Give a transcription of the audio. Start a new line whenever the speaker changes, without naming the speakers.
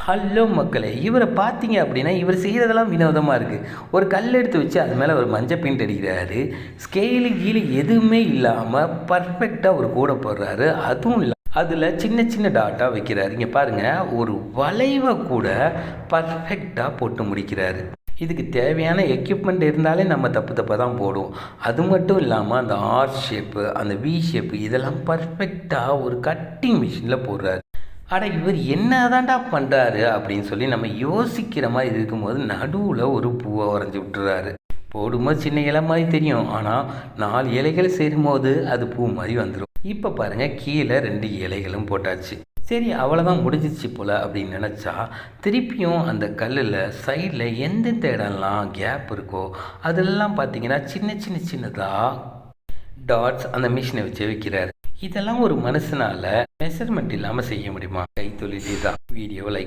Hello மக்களே, இவரை பார்த்தீங்க அப்படின்னா இவர் செய்கிறதெல்லாம் வினோதமாக இருக்குது. ஒரு கல் எடுத்து வச்சு அது மேலே ஒரு மஞ்சள் பெயிண்ட் அடிக்கிறாரு. ஸ்கேலு கீழே எதுவுமே இல்லாமல் பர்ஃபெக்டாக ஒரு கூடை போடுறாரு. அதுவும் இல்லை, அதில் சின்ன சின்ன டாட்டாக வைக்கிறாரு. இங்கே பாருங்கள், ஒரு வளைவை கூட பர்ஃபெக்டாக போட்டு முடிக்கிறாரு. இதுக்கு தேவையான எக்யூப்மெண்ட் இருந்தாலே நம்ம தப்பாக தான் போடுவோம். அது மட்டும் இல்லாமல் அந்த ஆர் ஷேப்பு, அந்த வி ஷேப்பு இதெல்லாம் பர்ஃபெக்டாக ஒரு கட்டிங் மிஷினில் போடுறாரு. இவர் என்னதான்டா பண்ணுறாரு அப்படின்னு சொல்லி நம்ம யோசிக்கிற மாதிரி இருக்கும்போது நடுவில் ஒரு பூவை வரைஞ்சி விட்டுறாரு. போடும்போது சின்ன இலை மாதிரி தெரியும், ஆனால் 4 இலைகள் சேரும்போது அது பூ மாதிரி வந்துடும். இப்போ பாருங்கள், கீழே 2 இலைகளும் போட்டாச்சு. சரி, அவ்வளோதான் முடிஞ்சிச்சு போல் அப்படின்னு நினச்சா, திருப்பியும் அந்த கல்லில் சைடில் எந்தெந்த இடம்லாம் கேப் இருக்கோ அதெல்லாம் பார்த்தீங்கன்னா சின்னதாக டாட்ஸ் அந்த மிஷினை வச்சு வைக்கிறாரு. இதெல்லாம் ஒரு மனுஷனால் மெஷர்மெண்ட் இல்லாமல் செய்ய முடியுமா? கைத்தொழிலே தான். வீடியோவை லைக்